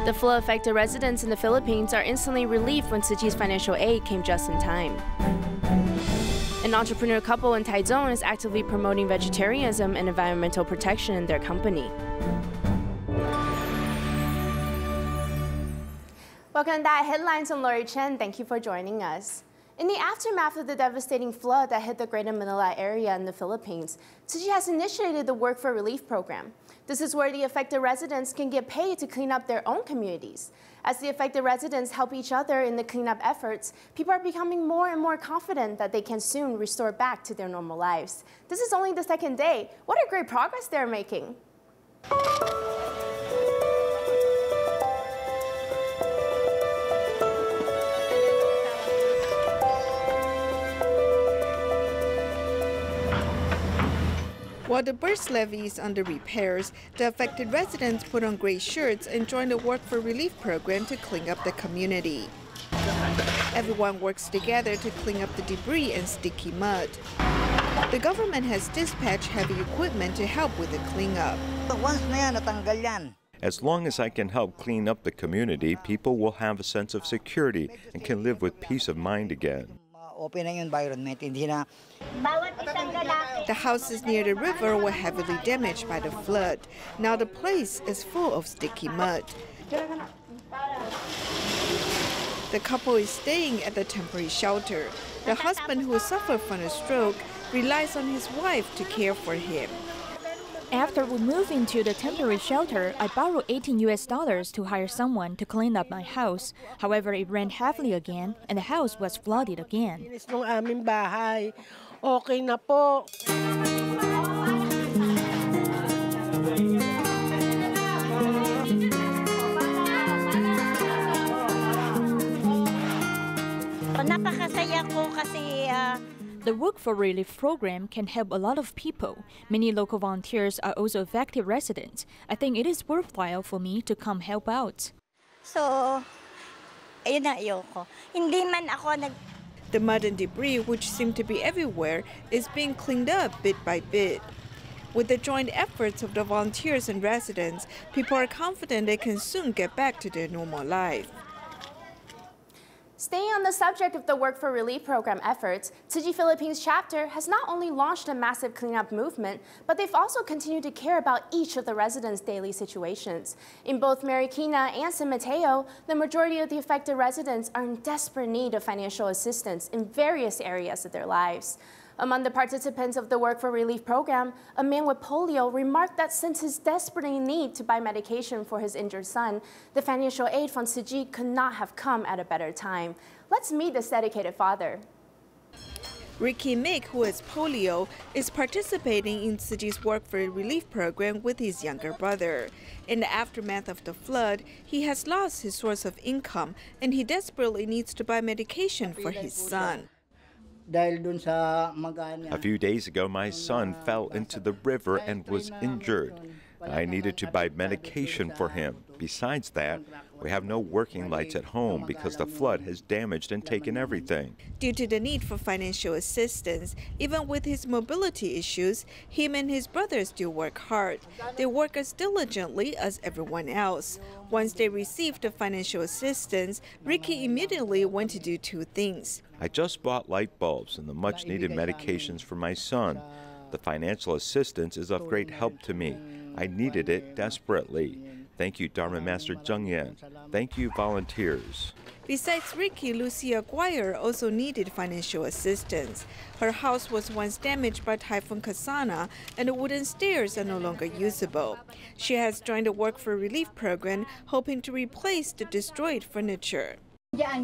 The flood-affected residents in the Philippines are instantly relieved when Tzu Chi's financial aid came just in time. An entrepreneur couple in Taichung is actively promoting vegetarianism and environmental protection in their company. Welcome to DaAi Headlines. I'm Lori Chen. Thank you for joining us. In the aftermath of the devastating flood that hit the Greater Manila area in the Philippines, Tzu Chi has initiated the Work for Relief program. This is where the affected residents can get paid to clean up their own communities. As the affected residents help each other in the cleanup efforts, people are becoming more and more confident that they can soon restore back to their normal lives. This is only the second day. What a great progress they're making. While the burst levee is under repairs, the affected residents put on gray shirts and join the Work for Relief program to clean up the community. Everyone works together to clean up the debris and sticky mud. The government has dispatched heavy equipment to help with the cleanup. As long as I can help clean up the community, people will have a sense of security and can live with peace of mind again. The houses near the river were heavily damaged by the flood. Now the place is full of sticky mud. The couple is staying at the temporary shelter. The husband, who suffered from a stroke, relies on his wife to care for him. After we moved into the temporary shelter, I borrowed $18 to hire someone to clean up my house. However, it rained heavily again, and the house was flooded again. The Work for Relief program can help a lot of people. Many local volunteers are also affected residents. I think it is worthwhile for me to come help out. The mud and debris, which seem to be everywhere, is being cleaned up bit by bit. With the joint efforts of the volunteers and residents, people are confident they can soon get back to their normal life. Staying on the subject of the Work for Relief program efforts, Tzu Chi Philippines chapter has not only launched a massive cleanup movement, but they've also continued to care about each of the residents' daily situations. In both Marikina and San Mateo, the majority of the affected residents are in desperate need of financial assistance in various areas of their lives. Among the participants of the Work for Relief program, a man with polio remarked that since his desperate need to buy medication for his injured son, the financial aid from Tzu Chi could not have come at a better time. Let's meet this dedicated father. Ricky Mick, who has polio, is participating in Tzu Chi's Work for Relief program with his younger brother. In the aftermath of the flood, he has lost his source of income, and he desperately needs to buy medication for his son. A few days ago, my son fell into the river and was injured. I needed to buy medication for him. Besides that, we have no working lights at home because the flood has damaged and taken everything. Due to the need for financial assistance, even with his mobility issues, him and his brother still work hard. They work as diligently as everyone else. Once they received the financial assistance, Ricky immediately went to do two things. I just bought light bulbs and the much-needed medications for my son. The financial assistance is of great help to me. I needed it desperately. Thank you, Dharma Master Zheng Yan. Thank you, volunteers. Besides Ricky, Lucia Aguirre also needed financial assistance. Her house was once damaged by Typhoon Kasana, and the wooden stairs are no longer usable. She has joined the Work for Relief program, hoping to replace the destroyed furniture. I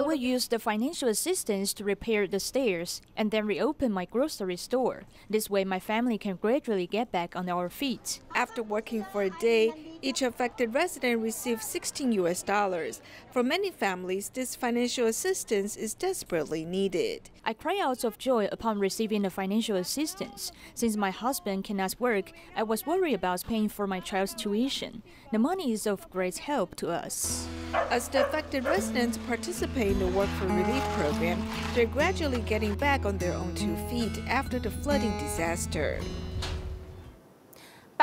will use the financial assistance to repair the stairs and then reopen my grocery store. This way my family can gradually get back on our feet. After working for a day, each affected resident received $16. For many families, this financial assistance is desperately needed. I cry out of joy upon receiving the financial assistance. Since my husband cannot work, I was worried about paying for my child's tuition. The money is of great help to us. As the affected residents participate in the Work for Relief program, they're gradually getting back on their own 2 feet after the flooding disaster.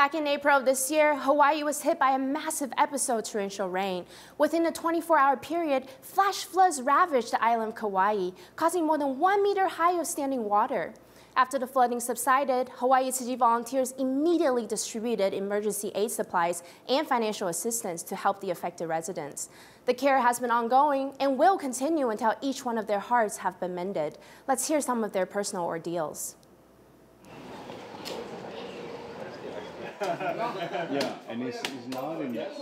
Back in April of this year, Hawaii was hit by a massive episode of torrential rain. Within a 24-hour period, flash floods ravaged the island of Kauai, causing more than 1 meter high of standing water. After the flooding subsided, Hawaii Tzu Chi volunteers immediately distributed emergency aid supplies and financial assistance to help the affected residents. The care has been ongoing and will continue until each one of their hearts have been mended. Let's hear some of their personal ordeals. Yeah, and it's not in yes.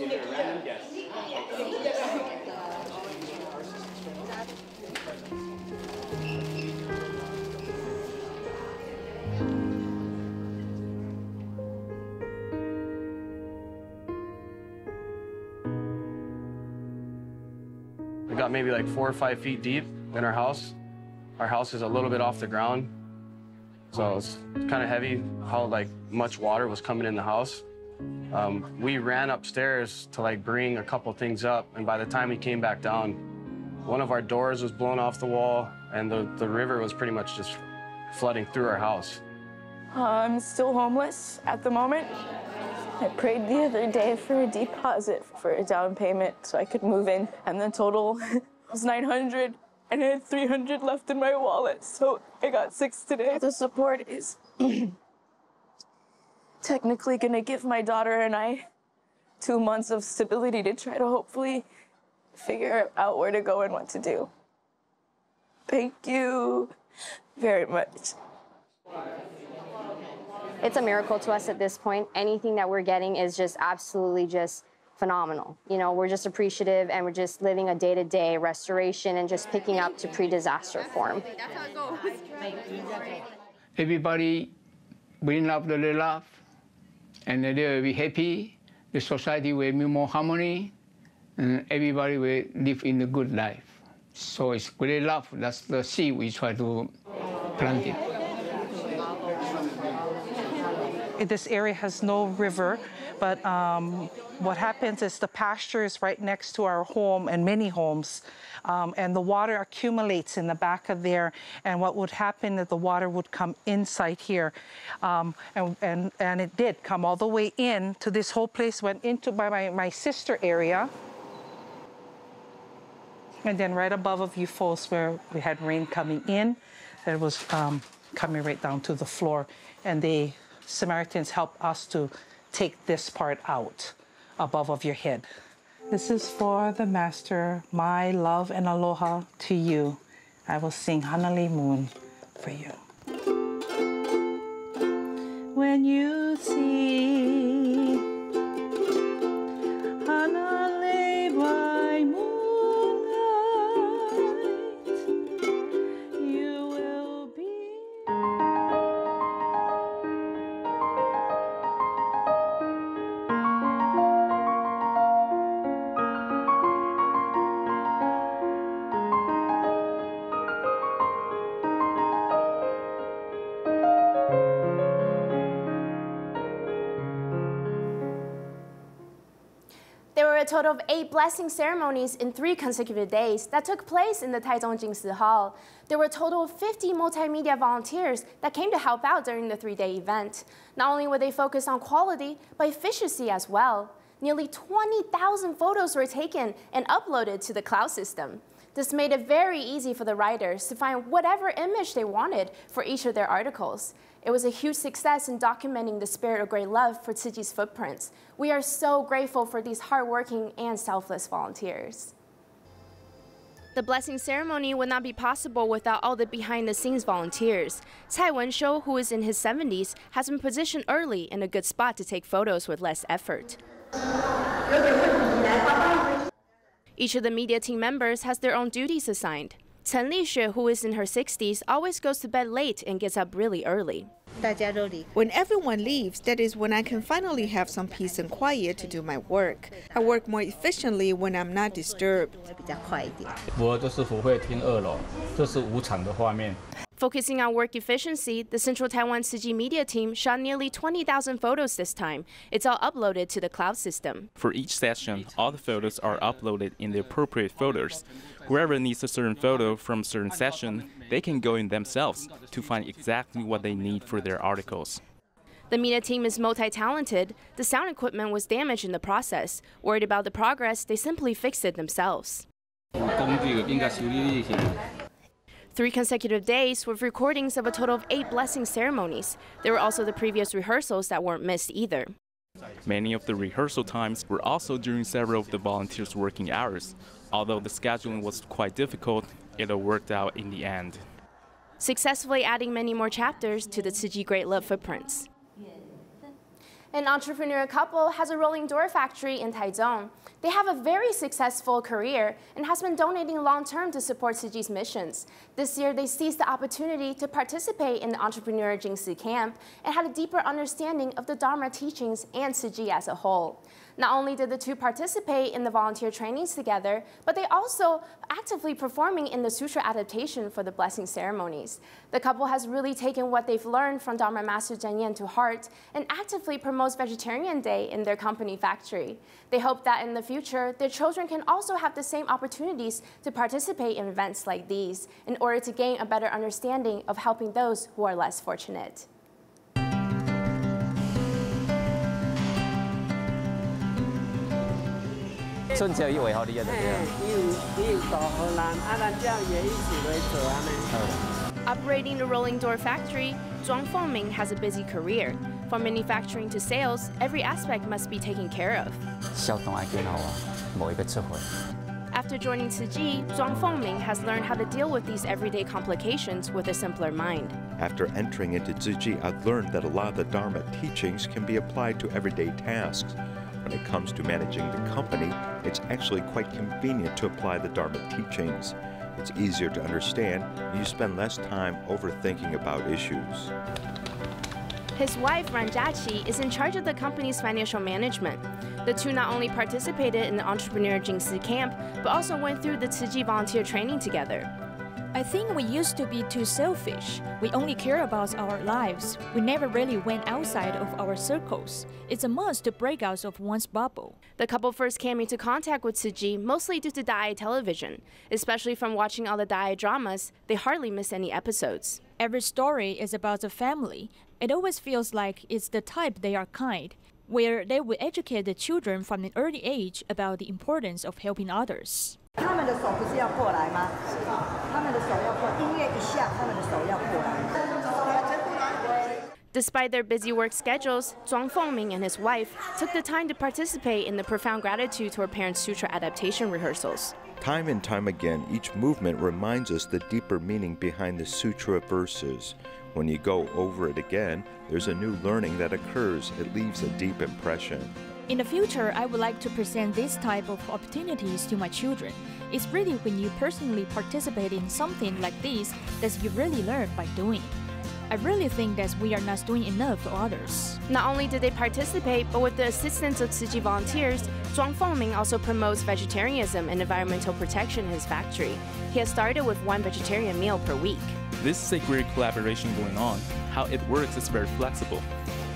We got maybe like 4 or 5 feet deep in our house. Our house is a little bit off the ground, so it's kind of heavy how much water was coming in the house. We ran upstairs to bring a couple things up, and by the time we came back down, one of our doors was blown off the wall, and the river was pretty much just flooding through our house. I'm still homeless at the moment. I prayed the other day for a deposit for a down payment so I could move in, and the total was $900, and I had $300 left in my wallet, so I got $6 today. The support is technically gonna give my daughter and I 2 months of stability to try to hopefully figure out where to go and what to do. Thank you very much. It's a miracle to us at this point. Anything that we're getting is just absolutely just phenomenal. You know, we're just appreciative and we're just living a day-to-day restoration and just picking up to pre-disaster form. Everybody bring up the love and they will be happy. The society will be more harmony and everybody will live in a good life. So it's great love. That's the seed we try to plant it. This area has no river, but what happens is the pasture is right next to our home and many homes, and the water accumulates in the back of there, and what would happen is the water would come inside here, and it did come all the way in to this whole place, went into my sister area, and then right above of you folks where we had rain coming in, it was coming right down to the floor, and the Samaritans helped us to take this part out above of your head. This is for the Master, my love and aloha to you. I will sing Hanale Moon for you. When you see Hanale by moonlight, you will be. There were a total of 8 blessing ceremonies in 3 consecutive days that took place in the Taichung Jingsi Hall. There were a total of 50 multimedia volunteers that came to help out during the 3-day event. Not only were they focused on quality, but efficiency as well. Nearly 20,000 photos were taken and uploaded to the cloud system. This made it very easy for the writers to find whatever image they wanted for each of their articles. It was a huge success in documenting the spirit of great love for Tzu Chi's footprints. We are so grateful for these hardworking and selfless volunteers. The blessing ceremony would not be possible without all the behind-the-scenes volunteers. Cai Wenshou, who is in his 70s, has been positioned early in a good spot to take photos with less effort. Each of the media team members has their own duties assigned. Chen Lixue, who is in her 60s, always goes to bed late and gets up really early. When everyone leaves, that is when I can finally have some peace and quiet to do my work. I work more efficiently when I'm not disturbed. Focusing on work efficiency, the Central Taiwan Tzu Chi media team shot nearly 20,000 photos this time. It's all uploaded to the cloud system. For each session, all the photos are uploaded in the appropriate folders. Whoever needs a certain photo from a certain session, they can go in themselves to find exactly what they need for their articles. The media team is multi-talented. The sound equipment was damaged in the process. Worried about the progress, they simply fixed it themselves. 3 consecutive days with recordings of a total of 8 blessing ceremonies. There were also the previous rehearsals that weren't missed either. Many of the rehearsal times were also during several of the volunteers' working hours. Although the scheduling was quite difficult, it all worked out in the end. Successfully adding many more chapters to the Tzu Chi Great Love footprints. An entrepreneur couple has a rolling door factory in Taichung. They have a very successful career and has been donating long-term to support Tzu Chi's missions. This year, they seized the opportunity to participate in the Entrepreneur Jingsi Camp and had a deeper understanding of the Dharma teachings and Tzu Chi as a whole. Not only did the two participate in the volunteer trainings together, but they also actively performing in the sutra adaptation for the blessing ceremonies. The couple has really taken what they've learned from Dharma Master Zhen Yan to heart and actively promotes Vegetarian Day in their company factory. They hope that in the future, their children can also have the same opportunities to participate in events like these in order to gain a better understanding of helping those who are less fortunate. Operating the rolling door factory, Zhuang Fengming has a busy career. From manufacturing to sales, every aspect must be taken care of. After joining Tzu Chi, Zhuang Fengming has learned how to deal with these everyday complications with a simpler mind. After entering into Tzu Chi, I've learned that a lot of the Dharma teachings can be applied to everyday tasks. When it comes to managing the company, it's actually quite convenient to apply the Dharma teachings. It's easier to understand, and you spend less time overthinking about issues. His wife, Ranjachi, is in charge of the company's financial management. The two not only participated in the Entrepreneur Jingsi Camp, but also went through the Tzu Chi volunteer training together. I think we used to be too selfish. We only care about our lives. We never really went outside of our circles. It's a must to break out of one's bubble. The couple first came into contact with Tzu Chi mostly due to DaAi television. Especially from watching all the DaAi dramas, they hardly miss any episodes. Every story is about a family. It always feels like it's the type they are kind, where they will educate the children from an early age about the importance of helping others. Despite their busy work schedules, Zhuang Fengming and his wife took the time to participate in the profound gratitude toward parents' sutra adaptation rehearsals. Time and time again, each movement reminds us the deeper meaning behind the sutra verses. When you go over it again, there's a new learning that occurs. It leaves a deep impression. In the future, I would like to present this type of opportunities to my children. It's really when you personally participate in something like this that you really learn by doing. I really think that we are not doing enough for others. Not only did they participate, but with the assistance of Tzu Chi volunteers, Zhuang Fengming also promotes vegetarianism and environmental protection in his factory. He has started with 1 vegetarian meal per week. This is a great collaboration going on. How it works is very flexible.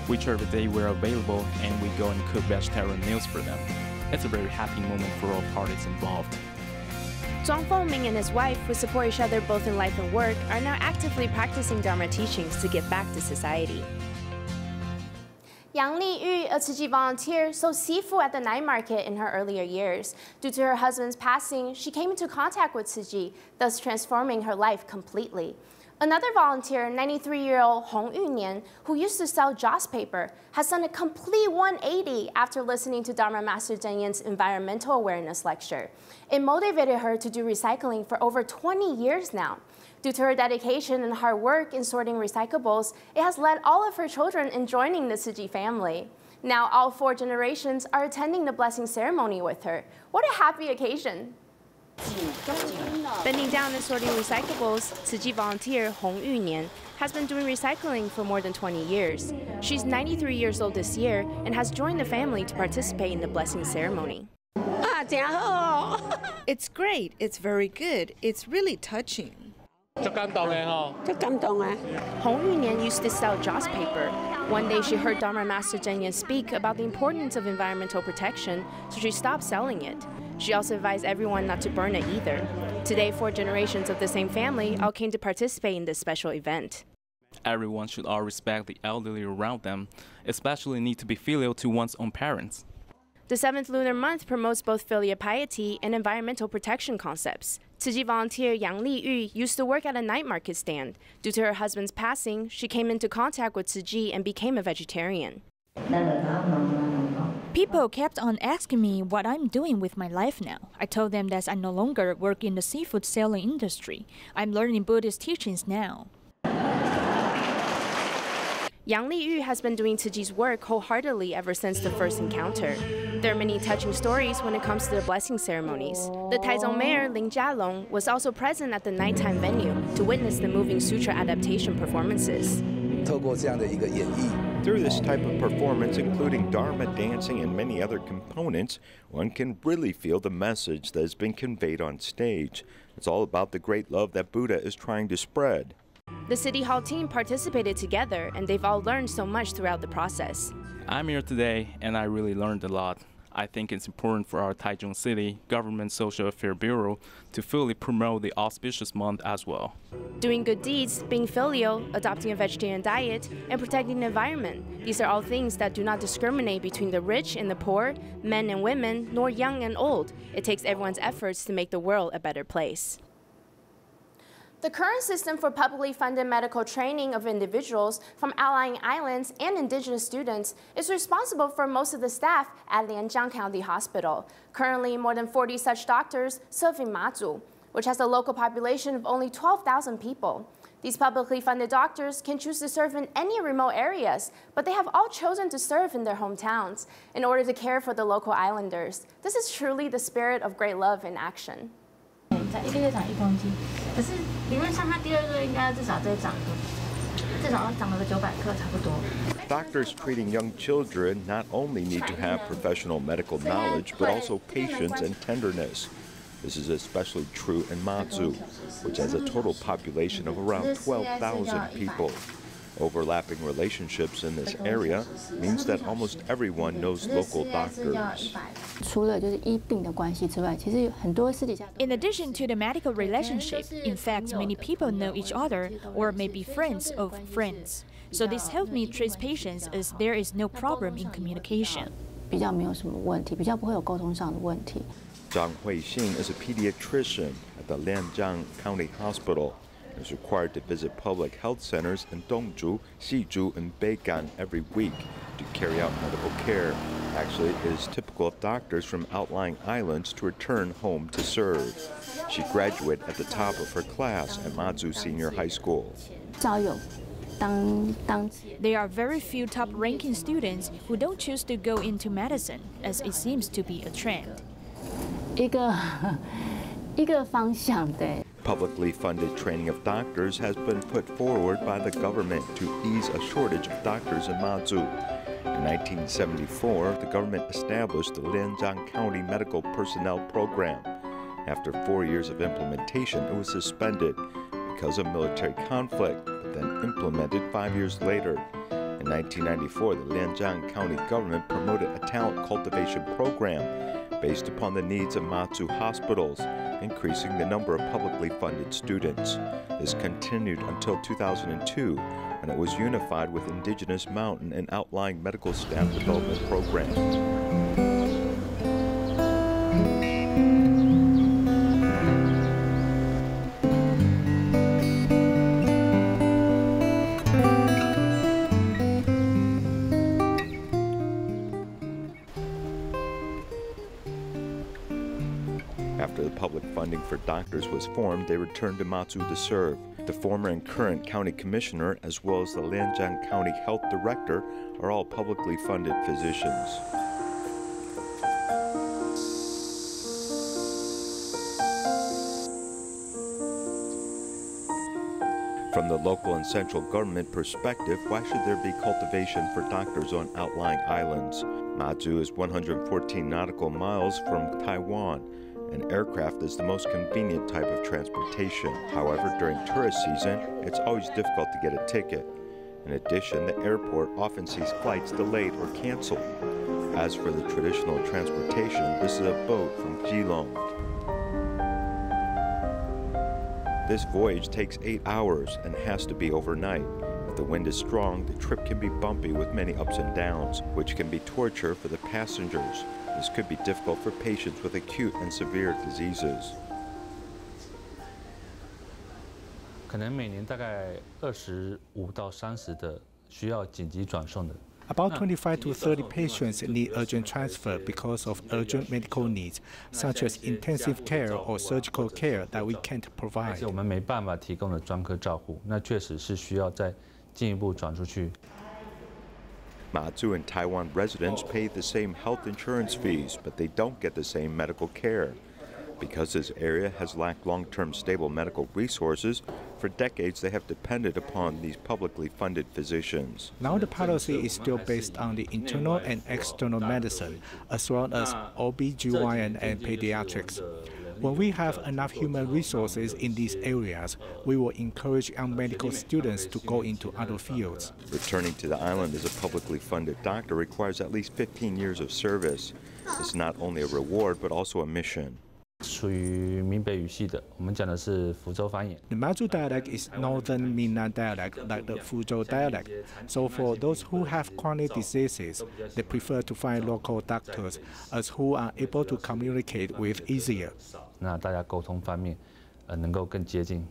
Whichever day we're available and we go and cook vegetarian meals for them. It's a very happy moment for all parties involved. Zhuang Fengming and his wife, who support each other both in life and work, are now actively practicing Dharma teachings to give back to society. Yang Li-yu, a Tzu Chi volunteer, sold seafood at the night market in her earlier years. Due to her husband's passing, she came into contact with Tzu Chi, thus transforming her life completely. Another volunteer, 93-year-old Hong Yunian, who used to sell joss paper, has done a complete 180 after listening to Dharma Master Zhen Yan's environmental awareness lecture. It motivated her to do recycling for over 20 years now. Due to her dedication and hard work in sorting recyclables, it has led all of her children in joining the Tzu Chi family. Now all 4 generations are attending the blessing ceremony with her. What a happy occasion! Bending down and sorting recyclables, Tzu Chi volunteer Hong Yunian has been doing recycling for more than 20 years. She's 93 years old this year and has joined the family to participate in the blessing ceremony. It's great. It's very good. It's really touching. Hong Yunian used to sell joss paper. One day she heard Dharma Master Zhen Yan speak about the importance of environmental protection, so she stopped selling it. She also advised everyone not to burn it either. Today, 4 generations of the same family all came to participate in this special event. Everyone should all respect the elderly around them, especially need to be filial to one's own parents. The 7th lunar month promotes both filial piety and environmental protection concepts. Tzu Chi volunteer Yang Li-yu used to work at a night market stand. Due to her husband's passing, she came into contact with Tzu Chi and became a vegetarian. People kept on asking me what I'm doing with my life now. I told them that I no longer work in the seafood selling industry. I'm learning Buddhist teachings now. Yang Li-yu has been doing Tzu Chi's work wholeheartedly ever since the first encounter. There are many touching stories when it comes to the blessing ceremonies. The Taichung mayor, Ling Jialong, was also present at the nighttime venue to witness the moving sutra adaptation performances. Through this type of performance, including Dharma dancing and many other components, one can really feel the message that has been conveyed on stage. It's all about the great love that Buddha is trying to spread. The City Hall team participated together, and they've all learned so much throughout the process. I'm here today, and I really learned a lot. I think it's important for our Taichung City Government Social Affairs Bureau to fully promote the auspicious month as well. Doing good deeds, being filial, adopting a vegetarian diet, and protecting the environment. These are all things that do not discriminate between the rich and the poor, men and women, nor young and old. It takes everyone's efforts to make the world a better place. The current system for publicly funded medical training of individuals from outlying islands and indigenous students is responsible for most of the staff at Lianjiang County Hospital. Currently, more than 40 such doctors serve in Matsu, which has a local population of only 12,000 people. These publicly funded doctors can choose to serve in any remote areas, but they have all chosen to serve in their hometowns in order to care for the local islanders. This is truly the spirit of great love in action. Doctors treating young children not only need to have professional medical knowledge, but also patience and tenderness. This is especially true in Matsu, which has a total population of around 12,000 people. Overlapping relationships in this area means that almost everyone knows local doctors. In addition to the medical relationship, in fact, many people know each other or may be friends of friends. So this helped me treat patients as there is no problem in communication. Zhang Huixing is a pediatrician at the Lianjiang County Hospital. Is required to visit public health centers in Dongzhu, Xizhu, and Beigan every week to carry out medical care. Actually, it is typical of doctors from outlying islands to return home to serve. She graduated at the top of her class at Matsu Senior High School. There are very few top-ranking students who don't choose to go into medicine, as it seems to be a trend. Publicly funded training of doctors has been put forward by the government to ease a shortage of doctors in Matsu. In 1974, the government established the Lianjiang County Medical Personnel Program. After 4 years of implementation, it was suspended because of military conflict, but then implemented 5 years later. In 1994, the Lianjiang County government promoted a talent cultivation program based upon the needs of Matsu hospitals, increasing the number of publicly funded students. This continued until 2002, when it was unified with indigenous mountain and outlying medical staff development programs. After the public funding for doctors was formed, they returned to Matsu to serve. The former and current county commissioner, as well as the Lianjiang County Health Director, are all publicly funded physicians. From the local and central government perspective, why should there be cultivation for doctors on outlying islands? Matsu is 114 nautical miles from Taiwan. An aircraft is the most convenient type of transportation. However, during tourist season, it's always difficult to get a ticket. In addition, the airport often sees flights delayed or canceled. As for the traditional transportation, this is a boat from Keelung. This voyage takes 8 hours and has to be overnight. If If the wind is strong, the trip can be bumpy with many ups and downs, which can be torture for the passengers. This could be difficult for patients with acute and severe diseases. 可能每年大概25到30的需要紧急转送的。 About 25 to 30 patients need urgent transfer because of urgent medical needs, such as intensive care or surgical care that we can't provide. 我们没办法提供的专科照护，那确实是需要再进一步转出去。 Matsu and Taiwan residents pay the same health insurance fees, but they don't get the same medical care. Because this area has lacked long-term stable medical resources, for decades they have depended upon these publicly funded physicians. Now the policy is still based on the internal and external medicine, as well as OB/GYN and pediatrics. When we have enough human resources in these areas, we will encourage young medical students to go into other fields. Returning to the island as a publicly funded doctor requires at least 15 years of service. It's not only a reward, but also a mission. 属于闽北语系的，我们讲的是福州方言。 The Matsu dialect is northern Minnan dialect, like the Fuzhou dialect. So for those who have chronic diseases, they prefer to find local doctors, as who are able to communicate with easier. 那大家沟通方面，能够更接近。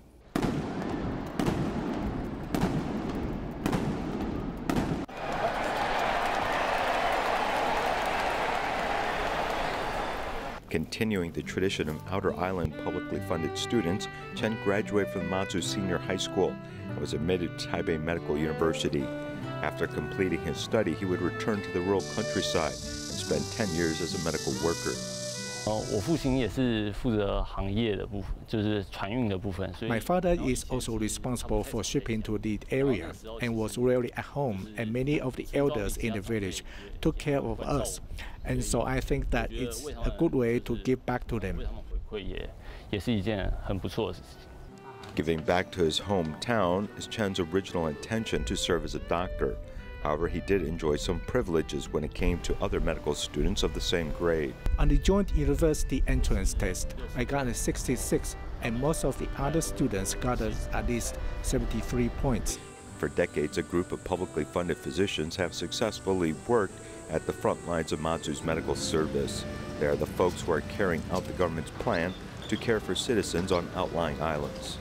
Continuing the tradition of Outer Island publicly funded students, Chen graduated from Matsu Senior High School and was admitted to Taipei Medical University. After completing his study, he would return to the rural countryside and spend 10 years as a medical worker. 我父亲也是负责行业的部分，就是船运的部分。My father is also responsible for shipping to the area and was rarely at home, and many of the elders in the village took care of us. And so I think that it's a good way to give back to them. 也是一件很不错的事情。 Giving back to his hometown is Chen's original intention to serve as a doctor. However, he did enjoy some privileges when it came to other medical students of the same grade. On the joint university entrance test, I got a 66, and most of the other students got at least 73 points. For decades, a group of publicly funded physicians have successfully worked at the front lines of Matsu's medical service. They are the folks who are carrying out the government's plan to care for citizens on outlying islands.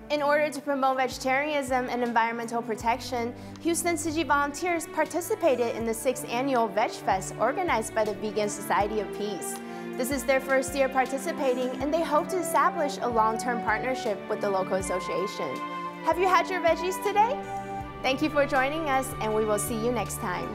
In order to promote vegetarianism and environmental protection, Houston Tzu Chi volunteers participated in the 6th annual Veg Fest organized by the Vegan Society of Peace. This is their first year participating, and they hope to establish a long-term partnership with the local association. Have you had your veggies today? Thank you for joining us, and we will see you next time.